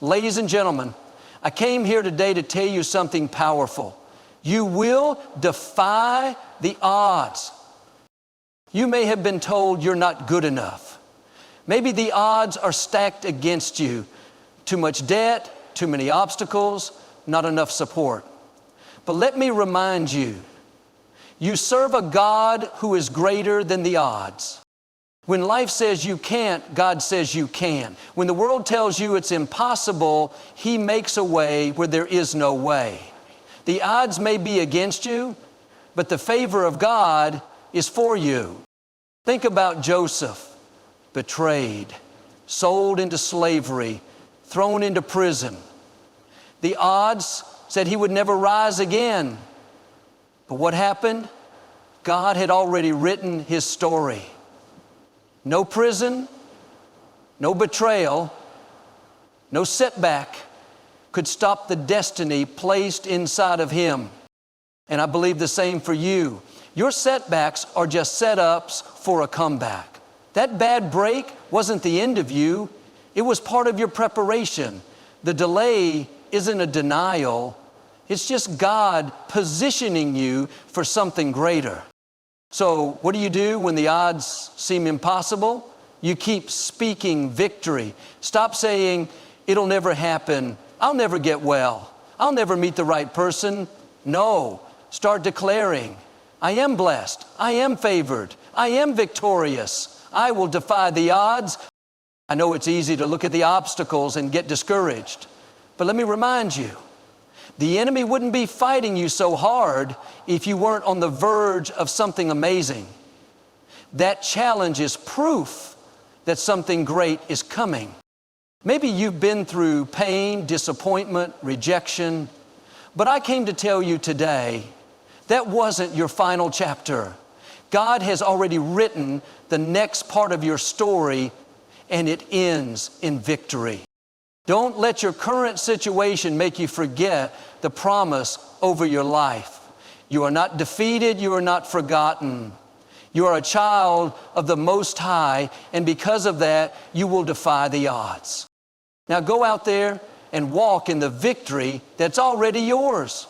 Ladies and gentlemen, I came here today to tell you something powerful. You will defy the odds. You may have been told you're not good enough. Maybe the odds are stacked against you. Too much debt, too many obstacles, not enough support. But let me remind you, you serve a God who is greater than the odds. When life says you can't, God says you can. When the world tells you it's impossible, He makes a way where there is no way. The odds may be against you, but the favor of God is for you. Think about Joseph, betrayed, sold into slavery, thrown into prison. The odds said he would never rise again. But what happened? God had already written his story. No prison, no betrayal, no setback could stop the destiny placed inside of him. And I believe the same for you. Your setbacks are just setups for a comeback. That bad break wasn't the end of you. It was part of your preparation. The delay isn't a denial. It's just God positioning you for something greater. So what do you do when the odds seem impossible? You keep speaking victory. Stop saying, it'll never happen. I'll never get well. I'll never meet the right person. No, start declaring, I am blessed. I am favored. I am victorious. I will defy the odds. I know it's easy to look at the obstacles and get discouraged, but let me remind you, the enemy wouldn't be fighting you so hard if you weren't on the verge of something amazing. That challenge is proof that something great is coming. Maybe you've been through pain, disappointment, rejection, but I came to tell you today, that wasn't your final chapter. God has already written the next part of your story, and it ends in victory. Don't let your current situation make you forget the promise over your life. You are not defeated, you are not forgotten. You are a child of the Most High, and because of that, you will defy the odds. Now go out there and walk in the victory that's already yours.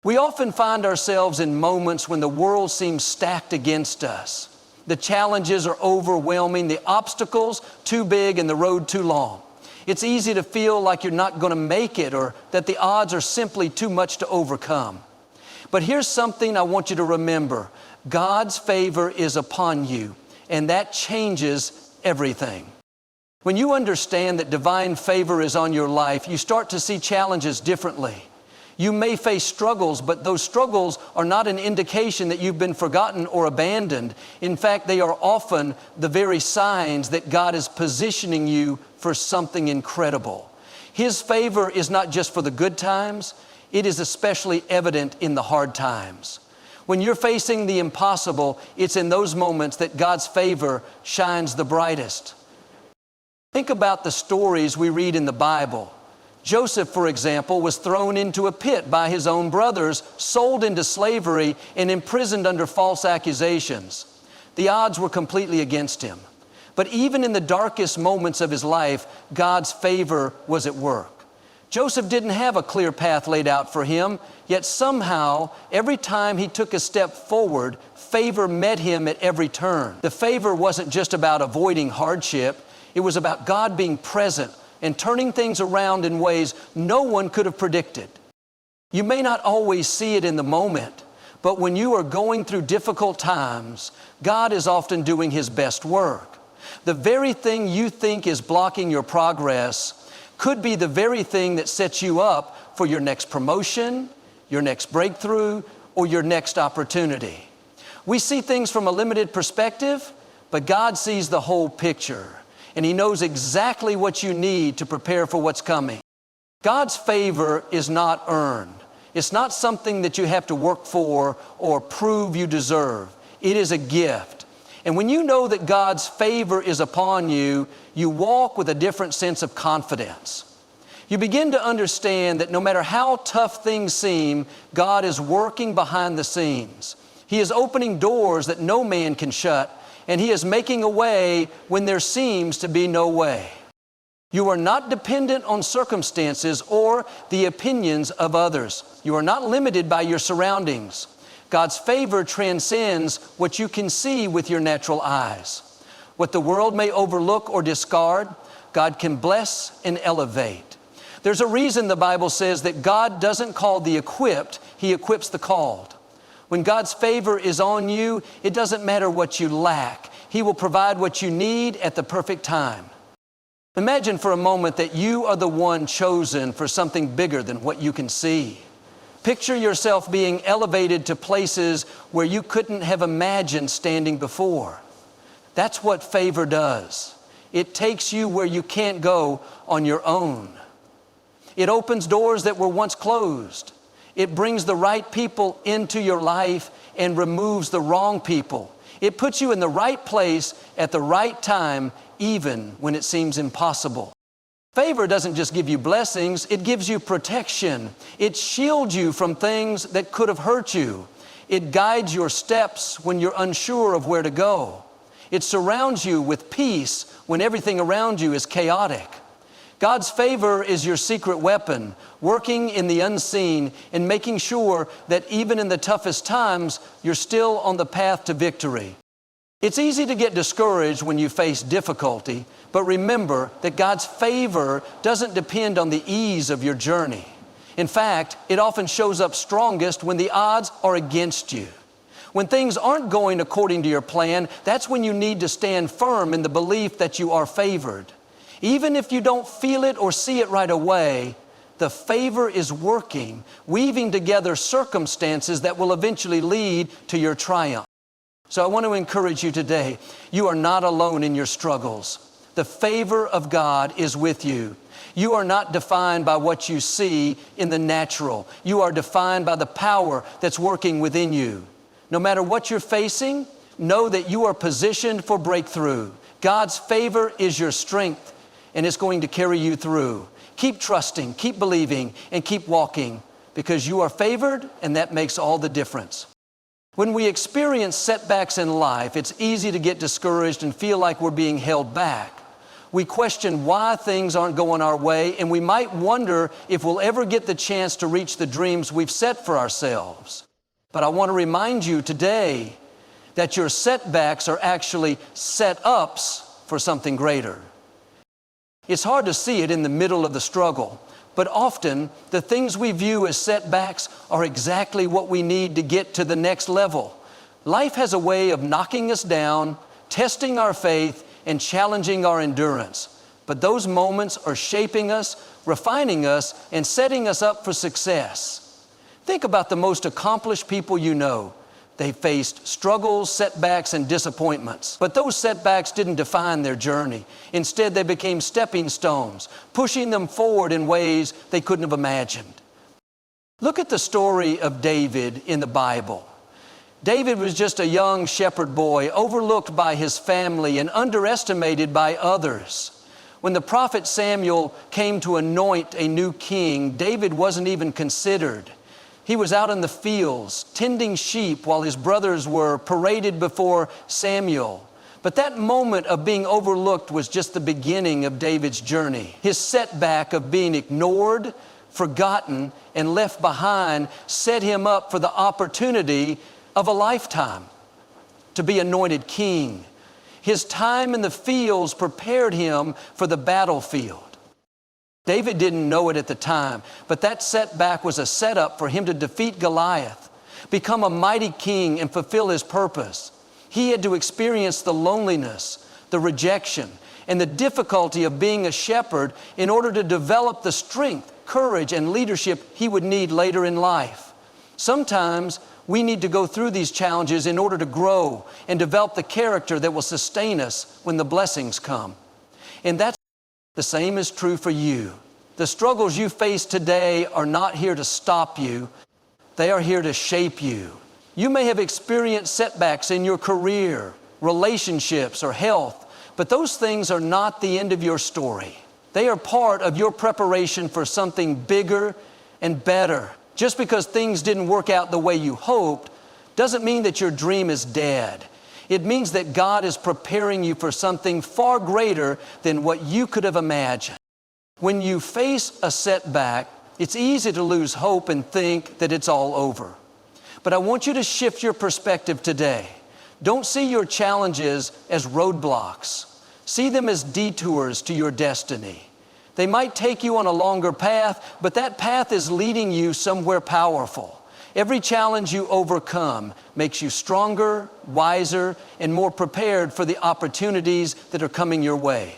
We often find ourselves in moments when the world seems stacked against us. The challenges are overwhelming, the obstacles too big and the road too long. It's easy to feel like you're not going to make it or that the odds are simply too much to overcome. But here's something I want you to remember. God's favor is upon you, and that changes everything. When you understand that divine favor is on your life, you start to see challenges differently. You may face struggles, but those struggles are not an indication that you've been forgotten or abandoned. In fact, they are often the very signs that God is positioning you for something incredible. His favor is not just for the good times, it is especially evident in the hard times. When you're facing the impossible, it's in those moments that God's favor shines the brightest. Think about the stories we read in the Bible. Joseph, for example, was thrown into a pit by his own brothers, sold into slavery, and imprisoned under false accusations. The odds were completely against him. But even in the darkest moments of his life, God's favor was at work. Joseph didn't have a clear path laid out for him, yet somehow, every time he took a step forward, favor met him at every turn. The favor wasn't just about avoiding hardship. It was about God being present and turning things around in ways no one could have predicted. You may not always see it in the moment, but when you are going through difficult times, God is often doing His best work. The very thing you think is blocking your progress could be the very thing that sets you up for your next promotion, your next breakthrough, or your next opportunity. We see things from a limited perspective, but God sees the whole picture. And He knows exactly what you need to prepare for what's coming. God's favor is not earned. It's not something that you have to work for or prove you deserve. It is a gift. And when you know that God's favor is upon you, you walk with a different sense of confidence. You begin to understand that no matter how tough things seem, God is working behind the scenes. He is opening doors that no man can shut, and He is making a way when there seems to be no way. You are not dependent on circumstances or the opinions of others. You are not limited by your surroundings. God's favor transcends what you can see with your natural eyes. What the world may overlook or discard, God can bless and elevate. There's a reason the Bible says that God doesn't call the equipped, He equips the called. When God's favor is on you, it doesn't matter what you lack. He will provide what you need at the perfect time. Imagine for a moment that you are the one chosen for something bigger than what you can see. Picture yourself being elevated to places where you couldn't have imagined standing before. That's what favor does. It takes you where you can't go on your own. It opens doors that were once closed. It brings the right people into your life and removes the wrong people. It puts you in the right place at the right time, even when it seems impossible. Favor doesn't just give you blessings, it gives you protection. It shields you from things that could have hurt you. It guides your steps when you're unsure of where to go. It surrounds you with peace when everything around you is chaotic. God's favor is your secret weapon, working in the unseen and making sure that even in the toughest times, you're still on the path to victory. It's easy to get discouraged when you face difficulty, but remember that God's favor doesn't depend on the ease of your journey. In fact, it often shows up strongest when the odds are against you. When things aren't going according to your plan, that's when you need to stand firm in the belief that you are favored. Even if you don't feel it or see it right away, the favor is working, weaving together circumstances that will eventually lead to your triumph. So I want to encourage you today, you are not alone in your struggles. The favor of God is with you. You are not defined by what you see in the natural. You are defined by the power that's working within you. No matter what you're facing, know that you are positioned for breakthrough. God's favor is your strength, and it's going to carry you through. Keep trusting, keep believing, and keep walking, because you are favored, and that makes all the difference. When we experience setbacks in life, it's easy to get discouraged and feel like we're being held back. We question why things aren't going our way, and we might wonder if we'll ever get the chance to reach the dreams we've set for ourselves. But I want to remind you today that your setbacks are actually set-ups for something greater. It's hard to see it in the middle of the struggle, but often the things we view as setbacks are exactly what we need to get to the next level. Life has a way of knocking us down, testing our faith, and challenging our endurance. But those moments are shaping us, refining us, and setting us up for success. Think about the most accomplished people you know. They faced struggles, setbacks, and disappointments. But those setbacks didn't define their journey. Instead, they became stepping stones, pushing them forward in ways they couldn't have imagined. Look at the story of David in the Bible. David was just a young shepherd boy, overlooked by his family and underestimated by others. When the prophet Samuel came to anoint a new king, David wasn't even considered. He was out in the fields, tending sheep while his brothers were paraded before Samuel. But that moment of being overlooked was just the beginning of David's journey. His setback of being ignored, forgotten, and left behind set him up for the opportunity of a lifetime to be anointed king. His time in the fields prepared him for the battlefield. David didn't know it at the time, but that setback was a setup for him to defeat Goliath, become a mighty king, and fulfill his purpose. He had to experience the loneliness, the rejection, and the difficulty of being a shepherd in order to develop the strength, courage, and leadership he would need later in life. Sometimes we need to go through these challenges in order to grow and develop the character that will sustain us when the blessings come. And that's the same is true for you. The struggles you face today are not here to stop you. They are here to shape you. You may have experienced setbacks in your career, relationships, or health, but those things are not the end of your story. They are part of your preparation for something bigger and better. Just because things didn't work out the way you hoped doesn't mean that your dream is dead. It means that God is preparing you for something far greater than what you could have imagined. When you face a setback, it's easy to lose hope and think that it's all over. But I want you to shift your perspective today. Don't see your challenges as roadblocks. See them as detours to your destiny. They might take you on a longer path, but that path is leading you somewhere powerful. Every challenge you overcome makes you stronger, wiser, and more prepared for the opportunities that are coming your way.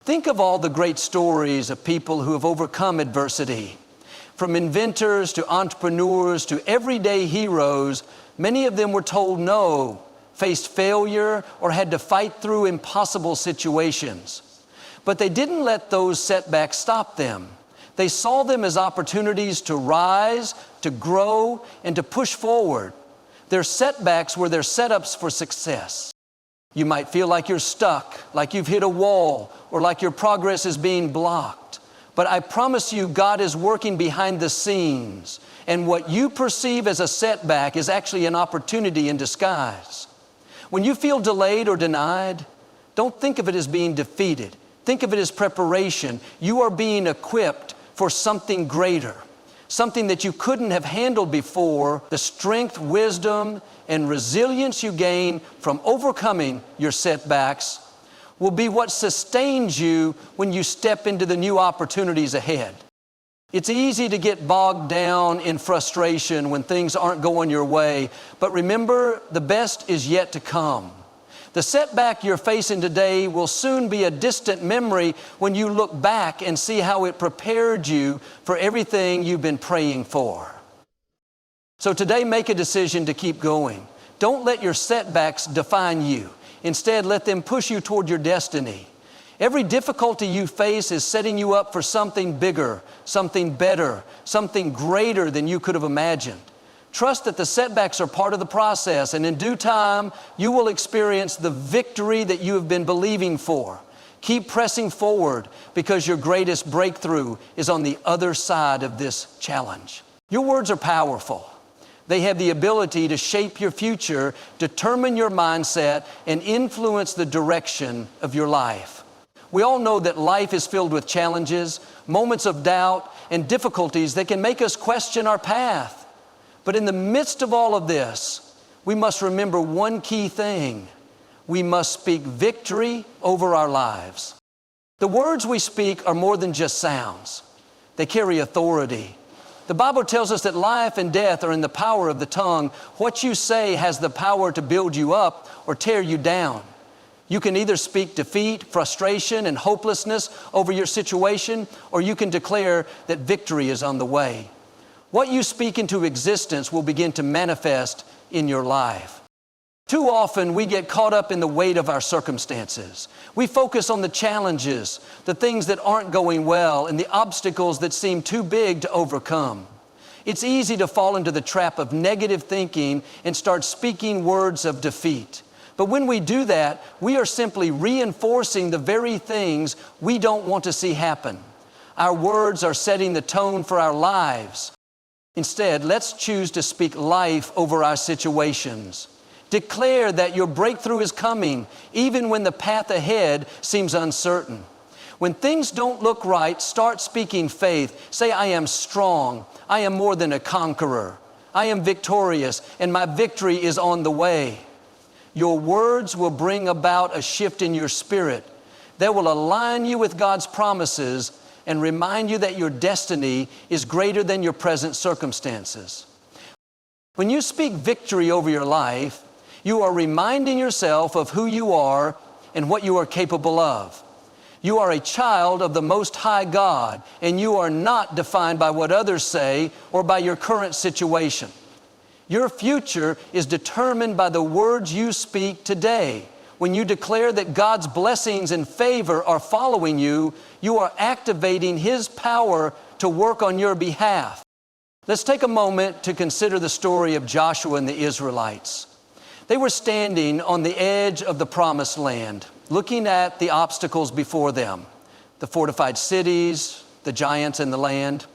Think of all the great stories of people who have overcome adversity. From inventors to entrepreneurs to everyday heroes, many of them were told no, faced failure, or had to fight through impossible situations. But they didn't let those setbacks stop them. They saw them as opportunities to rise, to grow, and to push forward. Their setbacks were their setups for success. You might feel like you're stuck, like you've hit a wall, or like your progress is being blocked. But I promise you, God is working behind the scenes, and what you perceive as a setback is actually an opportunity in disguise. When you feel delayed or denied, don't think of it as being defeated. Think of it as preparation. You are being equipped for something greater, something that you couldn't have handled before. The strength, wisdom, and resilience you gain from overcoming your setbacks will be what sustains you when you step into the new opportunities ahead. It's easy to get bogged down in frustration when things aren't going your way, but remember, the best is yet to come. The setback you're facing today will soon be a distant memory when you look back and see how it prepared you for everything you've been praying for. So today, make a decision to keep going. Don't let your setbacks define you. Instead, let them push you toward your destiny. Every difficulty you face is setting you up for something bigger, something better, something greater than you could have imagined. Trust that the setbacks are part of the process, and in due time, you will experience the victory that you have been believing for. Keep pressing forward because your greatest breakthrough is on the other side of this challenge. Your words are powerful. They have the ability to shape your future, determine your mindset, and influence the direction of your life. We all know that life is filled with challenges, moments of doubt, and difficulties that can make us question our path. But in the midst of all of this, we must remember one key thing. We must speak victory over our lives. The words we speak are more than just sounds. They carry authority. The Bible tells us that life and death are in the power of the tongue. What you say has the power to build you up or tear you down. You can either speak defeat, frustration, and hopelessness over your situation, or you can declare that victory is on the way. What you speak into existence will begin to manifest in your life. Too often, we get caught up in the weight of our circumstances. We focus on the challenges, the things that aren't going well, and the obstacles that seem too big to overcome. It's easy to fall into the trap of negative thinking and start speaking words of defeat. But when we do that, we are simply reinforcing the very things we don't want to see happen. Our words are setting the tone for our lives. Instead, let's choose to speak life over our situations. Declare that your breakthrough is coming, even when the path ahead seems uncertain. When things don't look right, start speaking faith. Say, I am strong. I am more than a conqueror. I am victorious, and my victory is on the way. Your words will bring about a shift in your spirit that will align you with God's promises and remind you that your destiny is greater than your present circumstances. When you speak victory over your life, you are reminding yourself of who you are and what you are capable of. You are a child of the Most High God, and you are not defined by what others say or by your current situation. Your future is determined by the words you speak today. When you declare that God's blessings and favor are following you, you are activating His power to work on your behalf. Let's take a moment to consider the story of Joshua and the Israelites. They were standing on the edge of the promised land, looking at the obstacles before them, the fortified cities, the giants in the land.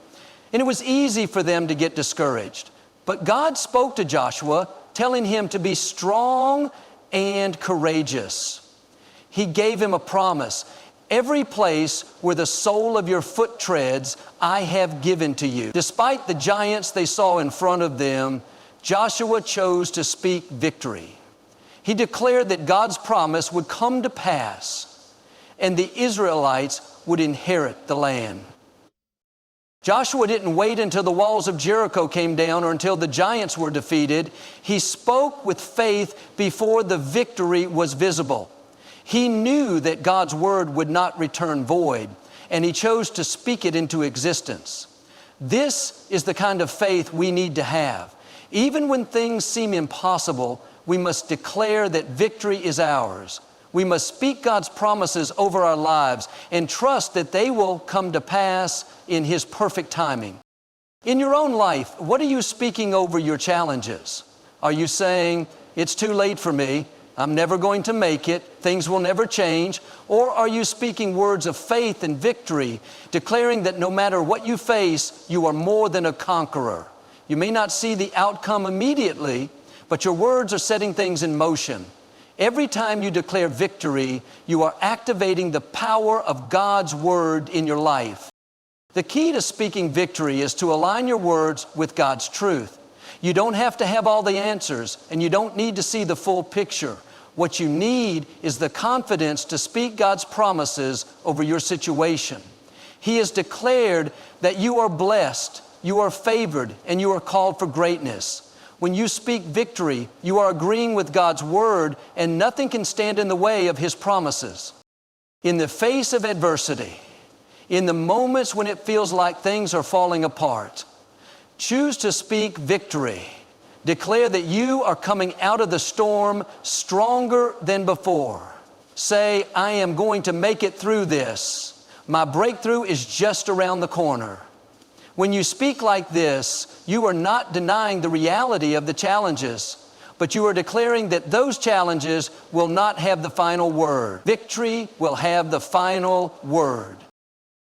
And it was easy for them to get discouraged. But God spoke to Joshua, telling him to be strong and courageous. He gave him a promise. Every place where the sole of your foot treads, I have given to you. Despite the giants they saw in front of them, Joshua chose to speak victory. He declared that God's promise would come to pass and the Israelites would inherit the land. Joshua didn't wait until the walls of Jericho came down or until the giants were defeated. He spoke with faith before the victory was visible. He knew that God's word would not return void, and he chose to speak it into existence. This is the kind of faith we need to have. Even when things seem impossible, we must declare that victory is ours. We must speak God's promises over our lives and trust that they will come to pass in His perfect timing. In your own life, what are you speaking over your challenges? Are you saying, it's too late for me, I'm never going to make it, things will never change? Or are you speaking words of faith and victory, declaring that no matter what you face, you are more than a conqueror? You may not see the outcome immediately, but your words are setting things in motion. Every time you declare victory, you are activating the power of God's word in your life. The key to speaking victory is to align your words with God's truth. You don't have to have all the answers, and you don't need to see the full picture. What you need is the confidence to speak God's promises over your situation. He has declared that you are blessed, you are favored, and you are called for greatness. When you speak victory, you are agreeing with God's word, and nothing can stand in the way of His promises. In the face of adversity, in the moments when it feels like things are falling apart, choose to speak victory. Declare that you are coming out of the storm stronger than before. Say, I am going to make it through this. My breakthrough is just around the corner. When you speak like this, you are not denying the reality of the challenges, but you are declaring that those challenges will not have the final word. Victory will have the final word.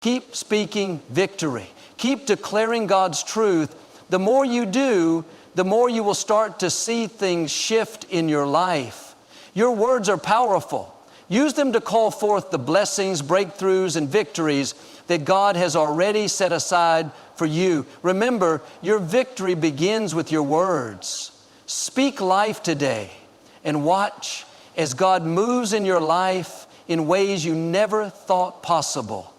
Keep speaking victory. Keep declaring God's truth. The more you do, the more you will start to see things shift in your life. Your words are powerful. Use them to call forth the blessings, breakthroughs, and victories that God has already set aside for you. Remember, your victory begins with your words. Speak life today and watch as God moves in your life in ways you never thought possible.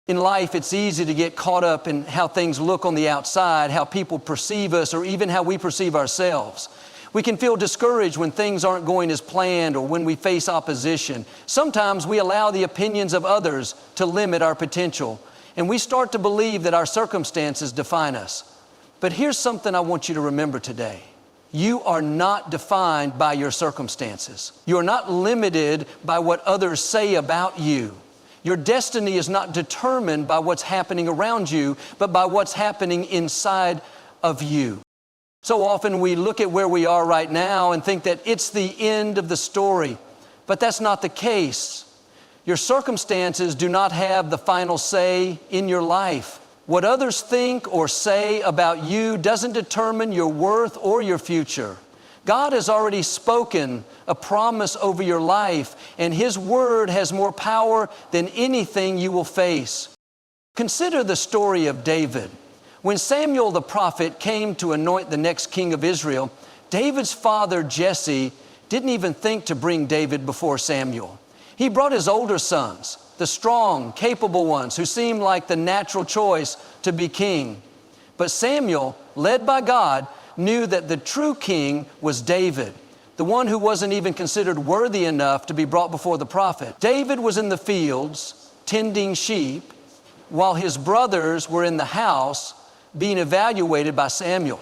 In life, it's easy to get caught up in how things look on the outside, how people perceive us, or even how we perceive ourselves. We can feel discouraged when things aren't going as planned or when we face opposition. Sometimes we allow the opinions of others to limit our potential, and we start to believe that our circumstances define us. But here's something I want you to remember today. You are not defined by your circumstances. You are not limited by what others say about you. Your destiny is not determined by what's happening around you, but by what's happening inside of you. So often we look at where we are right now and think that it's the end of the story, but that's not the case. Your circumstances do not have the final say in your life. What others think or say about you doesn't determine your worth or your future. God has already spoken a promise over your life, and His word has more power than anything you will face. Consider the story of David. When Samuel the prophet came to anoint the next king of Israel, David's father Jesse didn't even think to bring David before Samuel. He brought his older sons, the strong, capable ones who seemed like the natural choice to be king. But Samuel, led by God, knew that the true king was David, the one who wasn't even considered worthy enough to be brought before the prophet. David was in the fields tending sheep while his brothers were in the house being evaluated by Samuel.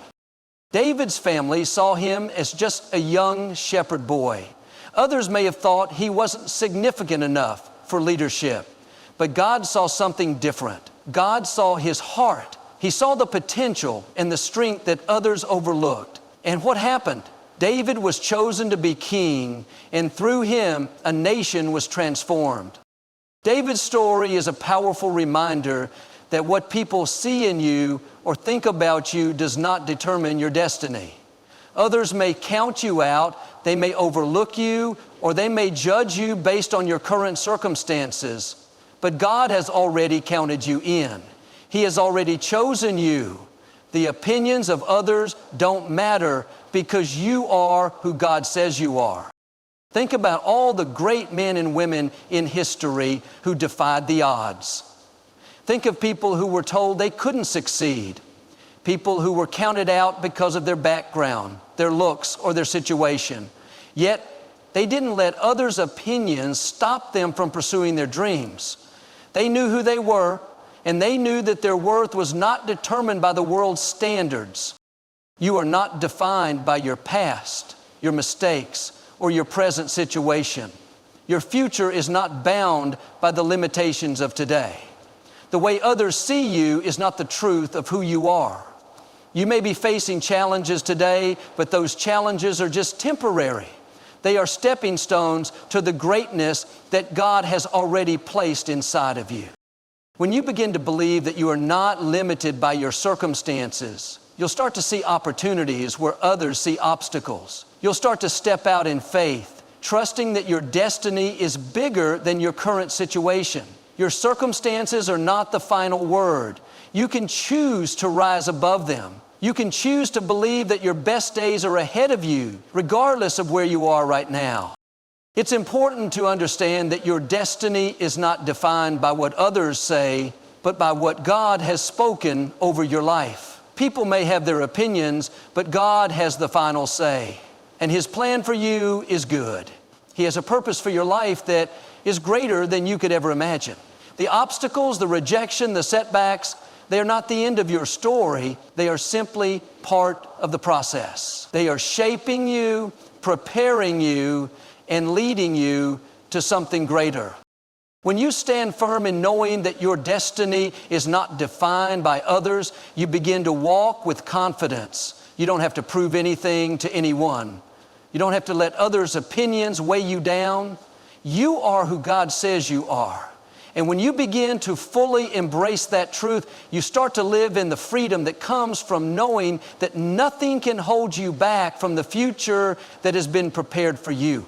David's family saw him as just a young shepherd boy. Others may have thought he wasn't significant enough for leadership, but God saw something different. God saw his heart. He saw the potential and the strength that others overlooked. And what happened? David was chosen to be king, and through him, a nation was transformed. David's story is a powerful reminder that what people see in you or think about you does not determine your destiny. Others may count you out, they may overlook you, or they may judge you based on your current circumstances, but God has already counted you in. He has already chosen you. The opinions of others don't matter because you are who God says you are. Think about all the great men and women in history who defied the odds. Think of people who were told they couldn't succeed, people who were counted out because of their background, their looks, or their situation. Yet, they didn't let others' opinions stop them from pursuing their dreams. They knew who they were, and they knew that their worth was not determined by the world's standards. You are not defined by your past, your mistakes, or your present situation. Your future is not bound by the limitations of today. The way others see you is not the truth of who you are. You may be facing challenges today, but those challenges are just temporary. They are stepping stones to the greatness that God has already placed inside of you. When you begin to believe that you are not limited by your circumstances, you'll start to see opportunities where others see obstacles. You'll start to step out in faith, trusting that your destiny is bigger than your current situation. Your circumstances are not the final word. You can choose to rise above them. You can choose to believe that your best days are ahead of you, regardless of where you are right now. It's important to understand that your destiny is not defined by what others say, but by what God has spoken over your life. People may have their opinions, but God has the final say. And His plan for you is good. He has a purpose for your life that is greater than you could ever imagine. The obstacles, the rejection, the setbacks, they are not the end of your story. They are simply part of the process. They are shaping you, preparing you, and leading you to something greater. When you stand firm in knowing that your destiny is not defined by others, you begin to walk with confidence. You don't have to prove anything to anyone. You don't have to let others' opinions weigh you down. You are who God says you are. And when you begin to fully embrace that truth, you start to live in the freedom that comes from knowing that nothing can hold you back from the future that has been prepared for you.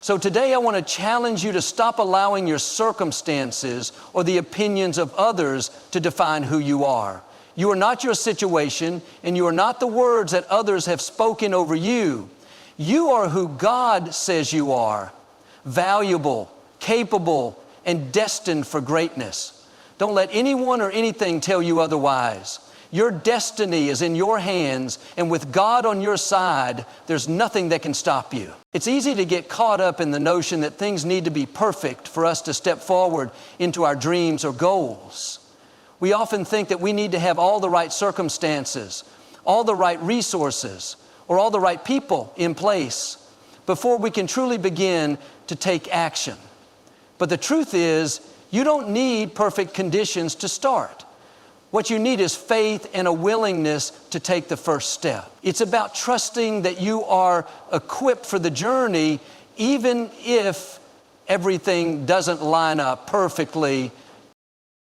So today I want to challenge you to stop allowing your circumstances or the opinions of others to define who you are. You are not your situation, and you are not the words that others have spoken over you. You are who God says you are, valuable, capable, and destined for greatness. Don't let anyone or anything tell you otherwise. Your destiny is in your hands, and with God on your side, there's nothing that can stop you. It's easy to get caught up in the notion that things need to be perfect for us to step forward into our dreams or goals. We often think that we need to have all the right circumstances, all the right resources, or all the right people in place before we can truly begin to take action. But the truth is, you don't need perfect conditions to start. What you need is faith and a willingness to take the first step. It's about trusting that you are equipped for the journey, even if everything doesn't line up perfectly.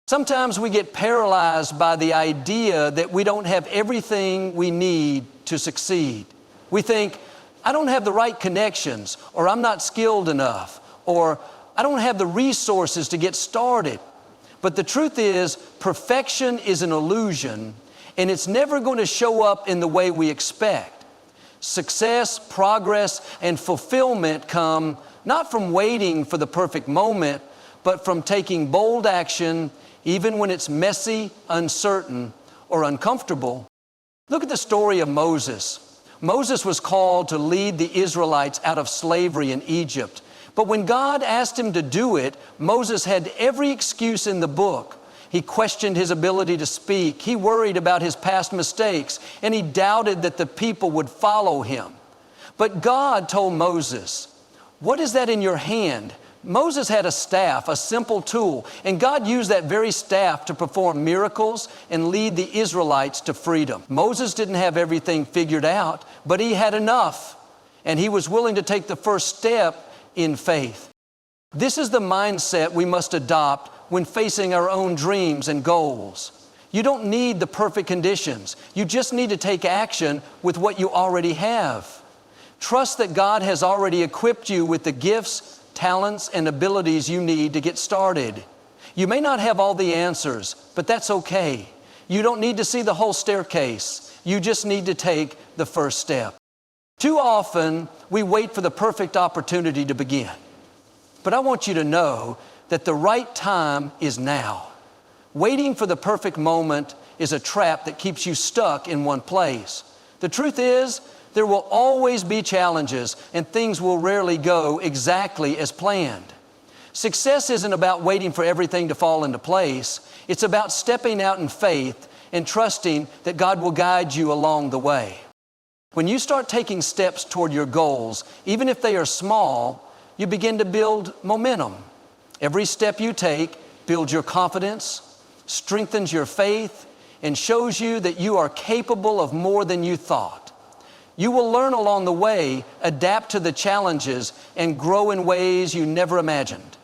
Sometimes we get paralyzed by the idea that we don't have everything we need to succeed. We think, I don't have the right connections, or I'm not skilled enough, or I don't have the resources to get started. But the truth is, perfection is an illusion, and it's never going to show up in the way we expect. Success, progress, and fulfillment come not from waiting for the perfect moment, but from taking bold action, even when it's messy, uncertain, or uncomfortable. Look at the story of Moses. Moses was called to lead the Israelites out of slavery in Egypt. But when God asked him to do it, Moses had every excuse in the book. He questioned his ability to speak. He worried about his past mistakes, and he doubted that the people would follow him. But God told Moses, "What is that in your hand?" Moses had a staff, a simple tool, and God used that very staff to perform miracles and lead the Israelites to freedom. Moses didn't have everything figured out, but he had enough, and he was willing to take the first step in faith. This is the mindset we must adopt when facing our own dreams and goals. You don't need the perfect conditions. You just need to take action with what you already have. Trust that God has already equipped you with the gifts, talents, and abilities you need to get started. You may not have all the answers, but that's okay. You don't need to see the whole staircase. You just need to take the first step. Too often, we wait for the perfect opportunity to begin. But I want you to know that the right time is now. Waiting for the perfect moment is a trap that keeps you stuck in one place. The truth is, there will always be challenges, and things will rarely go exactly as planned. Success isn't about waiting for everything to fall into place. It's about stepping out in faith and trusting that God will guide you along the way. When you start taking steps toward your goals, even if they are small, you begin to build momentum. Every step you take builds your confidence, strengthens your faith, and shows you that you are capable of more than you thought. You will learn along the way, adapt to the challenges, and grow in ways you never imagined.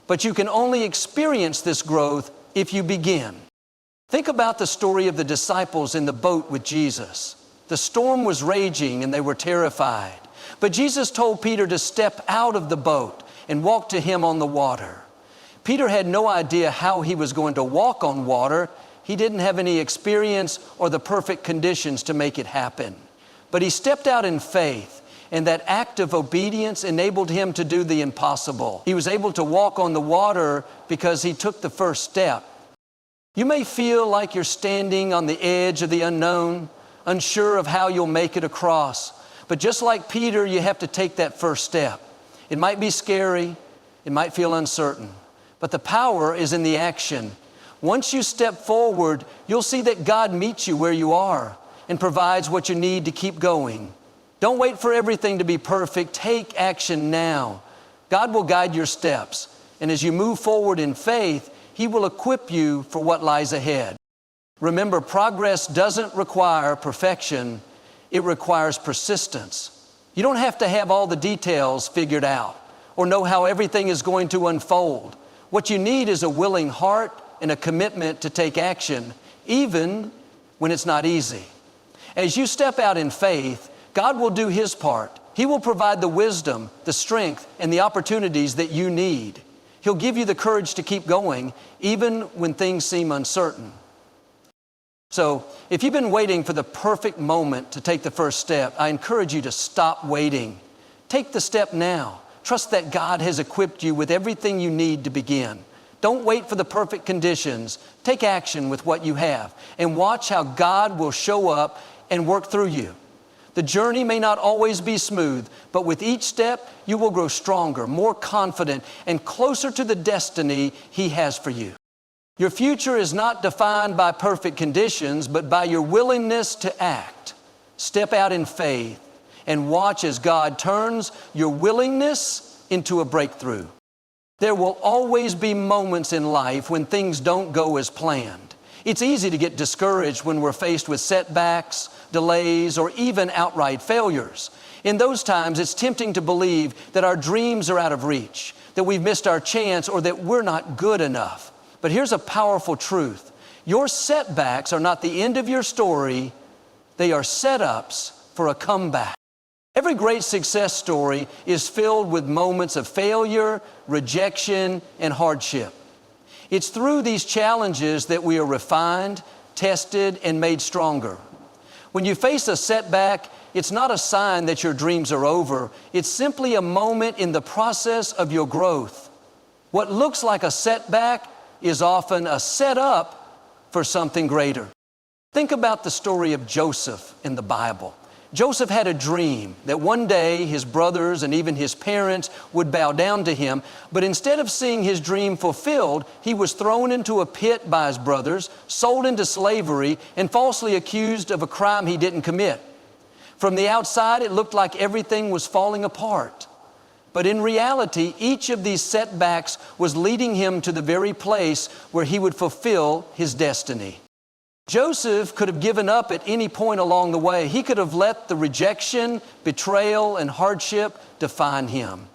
But you can only experience this growth if you begin. Think about the story of the disciples in the boat with Jesus. The storm was raging and they were terrified. But Jesus told Peter to step out of the boat and walk to him on the water. Peter had no idea how he was going to walk on water. He didn't have any experience or the perfect conditions to make it happen. But he stepped out in faith, and that act of obedience enabled him to do the impossible. He was able to walk on the water because he took the first step. You may feel like you're standing on the edge of the unknown, unsure of how you'll make it across. But just like Peter, you have to take that first step. It might be scary, it might feel uncertain, but the power is in the action. Once you step forward, you'll see that God meets you where you are and provides what you need to keep going. Don't wait for everything to be perfect. Take action now. God will guide your steps, and as you move forward in faith, He will equip you for what lies ahead. Remember, progress doesn't require perfection. It requires persistence. You don't have to have all the details figured out or know how everything is going to unfold. What you need is a willing heart and a commitment to take action, even when it's not easy. As you step out in faith, God will do His part. He will provide the wisdom, the strength, and the opportunities that you need. He'll give you the courage to keep going, even when things seem uncertain. So, if you've been waiting for the perfect moment to take the first step, I encourage you to stop waiting. Take the step now. Trust that God has equipped you with everything you need to begin. Don't wait for the perfect conditions. Take action with what you have, and watch how God will show up and work through you. The journey may not always be smooth, but with each step, you will grow stronger, more confident, and closer to the destiny He has for you. Your future is not defined by perfect conditions, but by your willingness to act. Step out in faith and watch as God turns your willingness into a breakthrough. There will always be moments in life when things don't go as planned. It's easy to get discouraged when we're faced with setbacks, delays, or even outright failures. In those times, it's tempting to believe that our dreams are out of reach, that we've missed our chance, or that we're not good enough. But here's a powerful truth. Your setbacks are not the end of your story. They are setups for a comeback. Every great success story is filled with moments of failure, rejection, and hardship. It's through these challenges that we are refined, tested, and made stronger. When you face a setback, it's not a sign that your dreams are over. It's simply a moment in the process of your growth. What looks like a setback is often a setup for something greater. Think about the story of Joseph in the Bible. Joseph had a dream that one day his brothers and even his parents would bow down to him, but instead of seeing his dream fulfilled, he was thrown into a pit by his brothers, sold into slavery, and falsely accused of a crime he didn't commit. From the outside, it looked like everything was falling apart. But in reality, each of these setbacks was leading him to the very place where he would fulfill his destiny. Joseph could have given up at any point along the way. He could have let the rejection, betrayal, and hardship define him.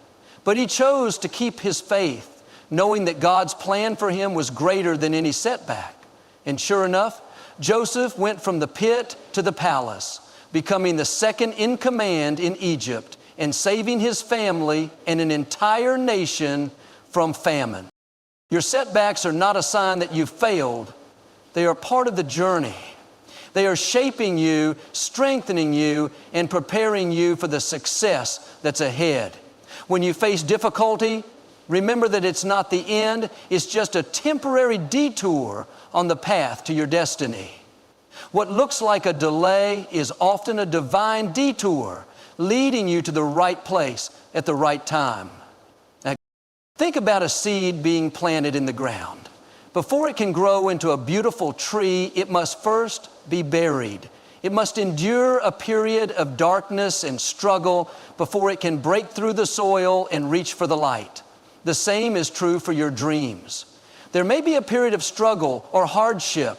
But he chose to keep his faith, knowing that God's plan for him was greater than any setback. And sure enough, Joseph went from the pit to the palace. becoming the second in command in Egypt and saving his family and an entire nation from famine. Your setbacks are not a sign that you've failed. They are part of the journey. They are shaping you, strengthening you, and preparing you for the success that's ahead. When you face difficulty, remember that it's not the end, it's just a temporary detour on the path to your destiny. What looks like a delay is often a divine detour, leading you to the right place at the right time. Now, think about a seed being planted in the ground. Before it can grow into a beautiful tree, it must first be buried. It must endure a period of darkness and struggle before it can break through the soil and reach for the light. The same is true for your dreams. There may be a period of struggle or hardship,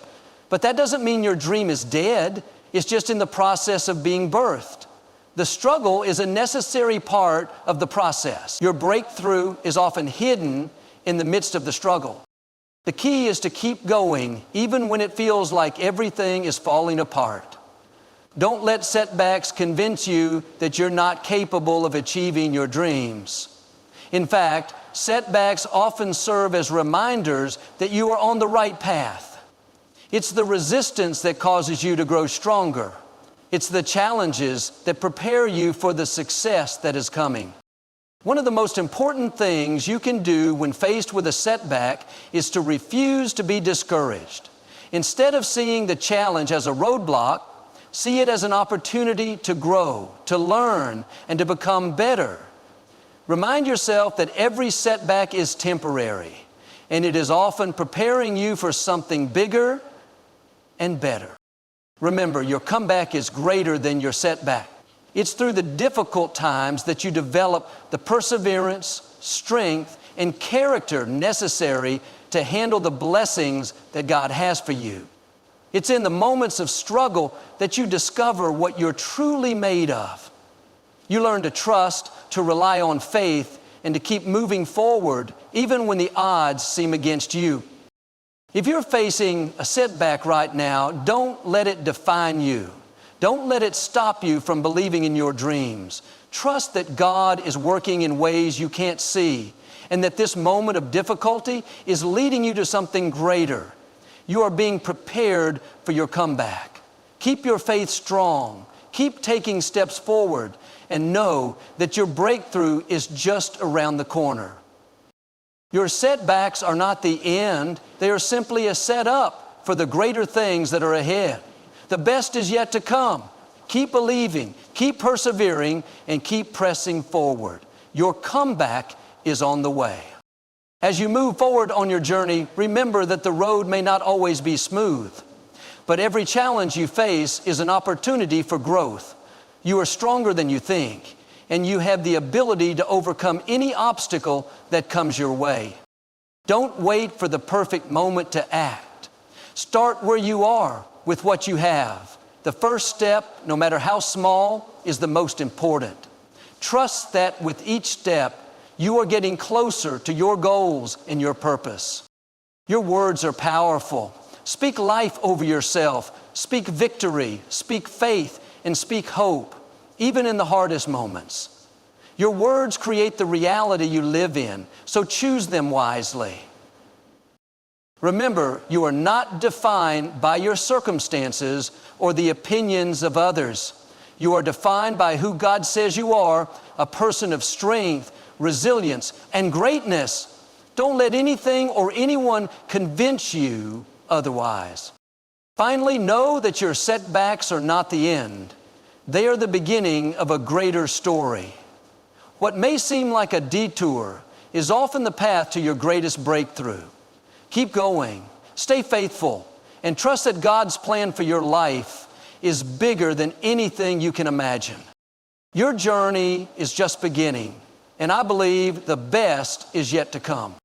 but that doesn't mean your dream is dead. It's just in the process of being birthed. The struggle is a necessary part of the process. Your breakthrough is often hidden in the midst of the struggle. The key is to keep going, even when it feels like everything is falling apart. Don't let setbacks convince you that you're not capable of achieving your dreams. In fact, setbacks often serve as reminders that you are on the right path. It's the resistance that causes you to grow stronger. It's the challenges that prepare you for the success that is coming. One of the most important things you can do when faced with a setback is to refuse to be discouraged. Instead of seeing the challenge as a roadblock, see it as an opportunity to grow, to learn, and to become better. Remind yourself that every setback is temporary, and it is often preparing you for something bigger and better. Remember, your comeback is greater than your setback. It's through the difficult times that you develop the perseverance, strength, and character necessary to handle the blessings that God has for you. It's in the moments of struggle that you discover what you're truly made of. You learn to trust, to rely on faith, and to keep moving forward even when the odds seem against you. If you're facing a setback right now, don't let it define you. Don't let it stop you from believing in your dreams. Trust that God is working in ways you can't see, and that this moment of difficulty is leading you to something greater. You are being prepared for your comeback. Keep your faith strong. Keep taking steps forward, and know that your breakthrough is just around the corner. Your setbacks are not the end. They are simply a setup for the greater things that are ahead. The best is yet to come. Keep believing, keep persevering, and keep pressing forward. Your comeback is on the way. As you move forward on your journey, remember that the road may not always be smooth, but every challenge you face is an opportunity for growth. You are stronger than you think, and you have the ability to overcome any obstacle that comes your way. Don't wait for the perfect moment to act. Start where you are with what you have. The first step, no matter how small, is the most important. Trust that with each step, you are getting closer to your goals and your purpose. Your words are powerful. Speak life over yourself. Speak victory, speak faith, and speak hope, even in the hardest moments. Your words create the reality you live in, so choose them wisely. Remember, you are not defined by your circumstances or the opinions of others. You are defined by who God says you are, a person of strength, resilience, and greatness. Don't let anything or anyone convince you otherwise. Finally, know that your setbacks are not the end. They are the beginning of a greater story. What may seem like a detour is often the path to your greatest breakthrough. Keep going, stay faithful, and trust that God's plan for your life is bigger than anything you can imagine. Your journey is just beginning, and I believe the best is yet to come.